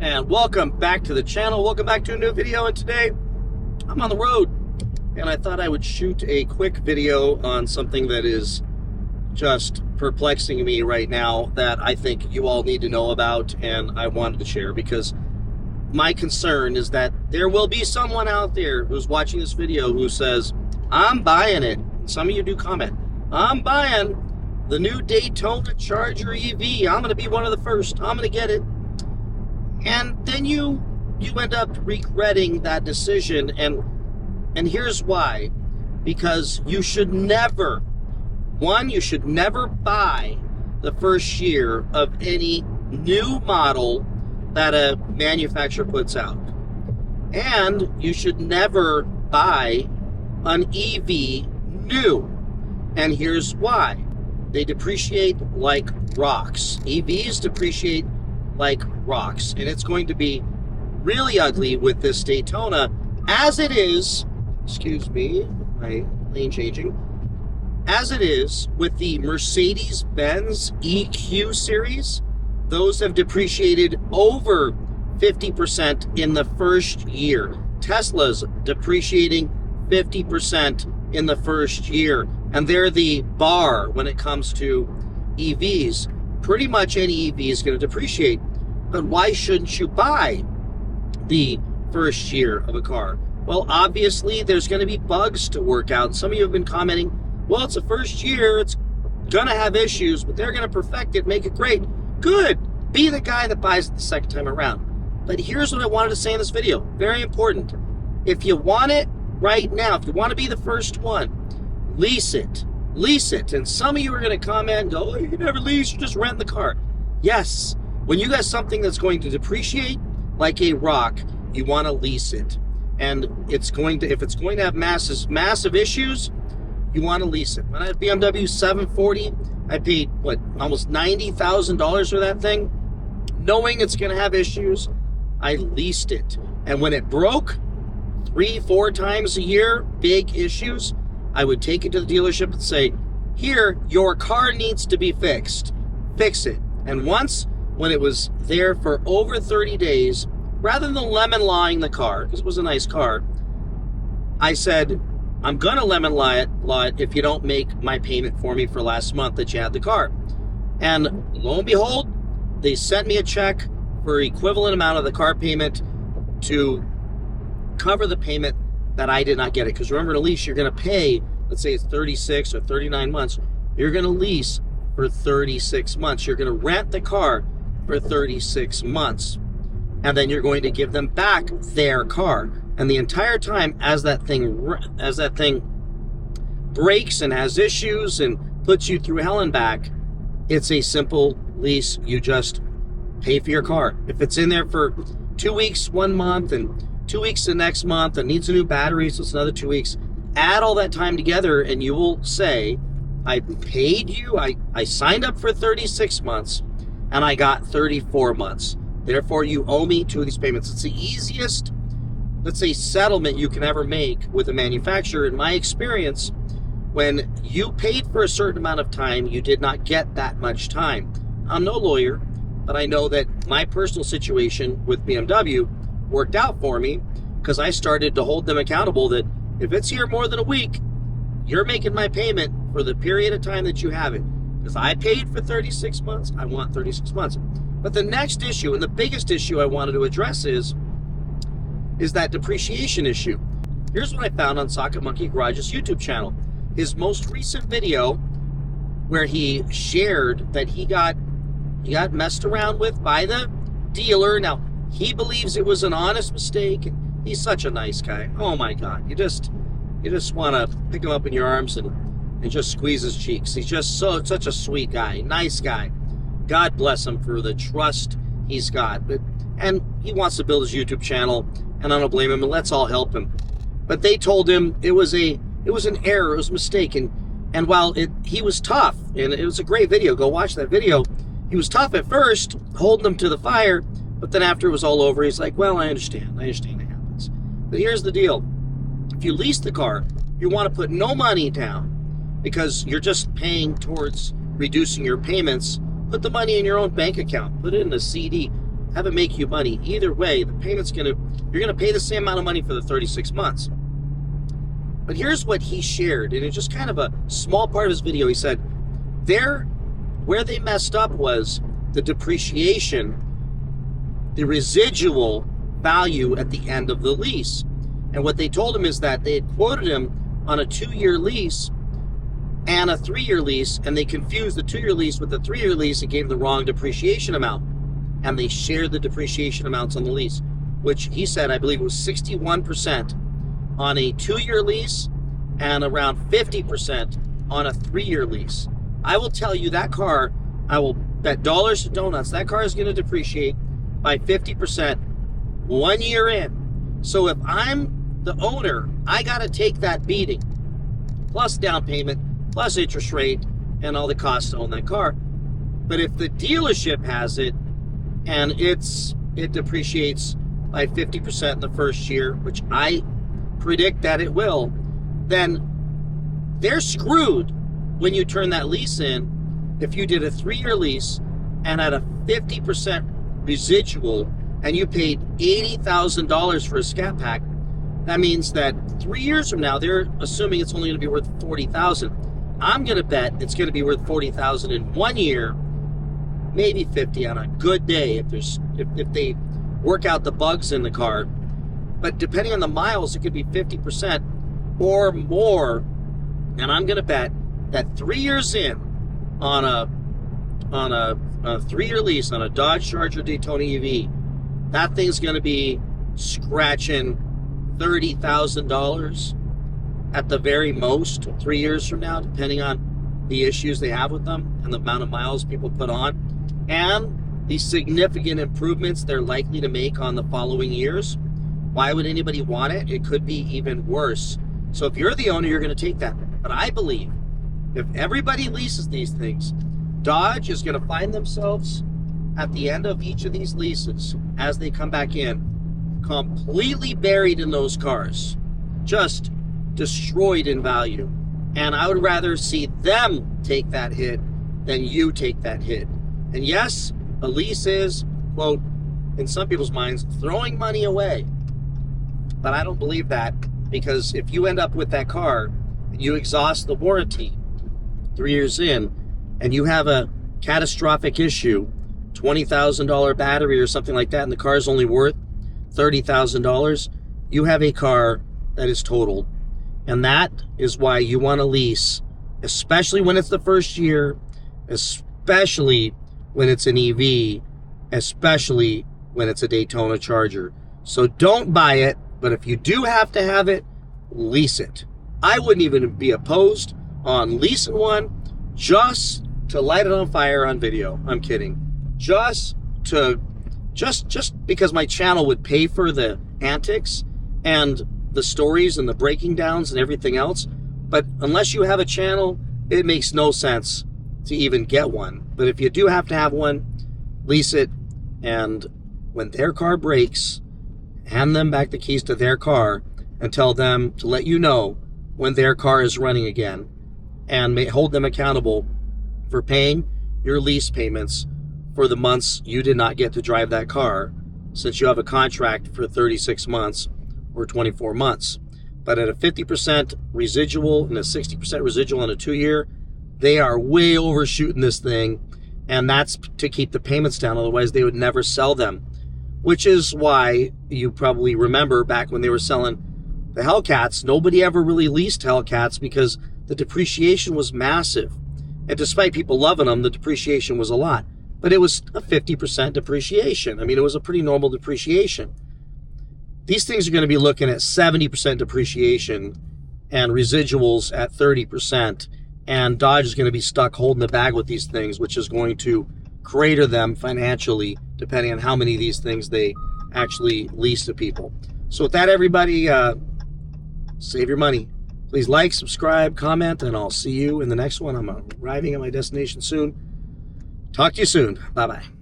And welcome back to the channel. Welcome back to a new video. And today I'm on the road and I thought I would shoot a quick video on something that is just perplexing me right now that I think you all need to know about, and I wanted to share because my concern is that there will be someone out there who's watching this video who says, I'm buying it. Some of you do comment, I'm buying the new Daytona Charger EV. I'm going to be one of the first. I'm going to get it. And then you end up regretting that decision, and here's why. Because you should never, you should never buy the first year of any new model that a manufacturer puts out. And you should never buy an EV new. And here's why. They depreciate like rocks. EVs depreciate like rocks, and it's going to be really ugly with this Daytona as it is, excuse me, my lane changing, as it is with the Mercedes-Benz EQ series. Those have depreciated over 50% in the first year. Tesla's depreciating 50% in the first year, and they're the bar when it comes to EVs. Pretty much any EV is going to depreciate. But why shouldn't you buy the first year of a car? Well, obviously, there's going to be bugs to work out. Some of you have been commenting, well, it's the first year, it's going to have issues, but they're going to perfect it, make it great. Good. Be the guy that buys it the second time around. But here's what I wanted to say in this video. Very important. If you want it right now, if you want to be the first one, lease it. Lease it. And some of you are going to comment and go, oh, you never lease, you just rent the car. Yes. When you got something that's going to depreciate like a rock, you want to lease it. And if it's going to have massive issues, you want to lease it. When I had BMW 740, I paid, almost $90,000 for that thing. Knowing it's going to have issues, I leased it. And when it broke 3-4 times a year, big issues, I would take it to the dealership and say, here, your car needs to be fixed. Fix it. And once, when it was there for over 30 days, rather than lemon lawing the car, because it was a nice car, I said, I'm going to lemon law it if you don't make my payment for me for last month that you had the car. And lo and behold, they sent me a check for equivalent amount of the car payment to cover the payment that I did not get it. Because remember, in a lease, you're going to pay, let's say it's 36 or 39 months. You're going to lease for 36 months. You're going to rent the car for 36 months. And then you're going to give them back their car. And the entire time, as that thing breaks and has issues and puts you through hell and back, it's a simple lease. You just pay for your car. If it's in there for 2 weeks, 1 month, and 2 weeks the next month, and needs a new battery, so it's another 2 weeks, add all that time together and you will say, I paid you, I signed up for 36 months, and I got 34 months. Therefore, you owe me 2 of these payments. It's the easiest, let's say, settlement you can ever make with a manufacturer. In my experience, when you paid for a certain amount of time, you did not get that much time. I'm no lawyer, but I know that my personal situation with BMW worked out for me because I started to hold them accountable that if it's here more than a week, you're making my payment for the period of time that you have it. Because I paid for 36 months, I want 36 months. But the next issue, and the biggest issue I wanted to address is that depreciation issue. Here's what I found on Socket Monkey Garage's YouTube channel. His most recent video where he shared that he got messed around with by the dealer. Now, he believes it was an honest mistake, and he's such a nice guy. Oh my God, you just want to pick him up in your arms and just squeeze his cheeks. He's just such a sweet guy, nice guy. God bless him for the trust he's got. And he wants to build his YouTube channel, and I don't blame him, and let's all help him. But they told him it was an error, it was a mistake, and while he was tough, and it was a great video, go watch that video. He was tough at first, holding them to the fire, but then after it was all over, he's like, well, I understand it happens. But here's the deal. If you lease the car, you want to put no money down because you're just paying towards reducing your payments. Put the money in your own bank account. Put it in a CD. have it make you money. Either way, the payment's you're gonna pay the same amount of money for the 36 months. But here's what he shared, and it's just kind of a small part of his video. He said, where they messed up was the depreciation, the residual value at the end of the lease. And what they told him is that they had quoted him on a 2-year lease and a 3-year lease, and they confused the 2-year lease with the 3-year lease and gave the wrong depreciation amount. And they shared the depreciation amounts on the lease, which he said, I believe it was 61% on a 2-year lease and around 50% on a 3-year lease. I will tell you that car, I will bet dollars to donuts, that car is going to depreciate by 50% 1 year in. So if I'm the owner, I got to take that beating, plus down payment, plus interest rate, and all the costs to own that car. But if the dealership has it, and it depreciates by 50% in the first year, which I predict that it will, then they're screwed when you turn that lease in. If you did a 3-year lease and at a 50% residual and you paid $80,000 for a scat pack, that means that 3 years from now, they're assuming it's only going to be worth $40,000. I'm going to bet it's going to be worth $40,000 in 1 year, maybe 50 on a good day if they work out the bugs in the car. But depending on the miles, it could be 50% or more. And I'm going to bet that 3 years in on a 3-year lease on a Dodge Charger Daytona EV, that thing's going to be scratching $30,000 at the very most 3 years from now, depending on the issues they have with them and the amount of miles people put on and the significant improvements they're likely to make on the following years. Why would anybody want it? It could be even worse. So if you're the owner, you're going to take that. But I believe if everybody leases these things, Dodge is going to find themselves at the end of each of these leases, as they come back in, completely buried in those cars, just destroyed in value. And I would rather see them take that hit than you take that hit. And yes, a lease is, quote, in some people's minds, throwing money away. But I don't believe that, because if you end up with that car, you exhaust the warranty 3 years in, and you have a catastrophic issue, $20,000 battery or something like that, and the car is only worth $30,000, you have a car that is totaled. And that is why you want to lease, especially when it's the first year, especially when it's an EV, especially when it's a Daytona Charger. So don't buy it, but if you do have to have it, lease it. I wouldn't even be opposed on leasing one just to light it on fire on video. I'm kidding. Just because my channel would pay for the antics and the stories and the breaking downs and everything else. But unless you have a channel, it makes no sense to even get one. But if you do have to have one, lease it. And when their car breaks, hand them back the keys to their car and tell them to let you know when their car is running again, and hold them accountable for paying your lease payments for the months you did not get to drive that car, since you have a contract for 36 months or 24 months. But at a 50% residual and a 60% residual on a 2-year, they are way overshooting this thing, and that's to keep the payments down. Otherwise, they would never sell them, which is why you probably remember back when they were selling the Hellcats, nobody ever really leased Hellcats because the depreciation was massive. And despite people loving them, the depreciation was a lot. But it was a 50% depreciation. I mean, it was a pretty normal depreciation. These things are going to be looking at 70% depreciation and residuals at 30%. And Dodge is going to be stuck holding the bag with these things, which is going to crater them financially, depending on how many of these things they actually lease to people. So with that, everybody, save your money. Please like, subscribe, comment, and I'll see you in the next one. I'm arriving at my destination soon. Talk to you soon. Bye-bye.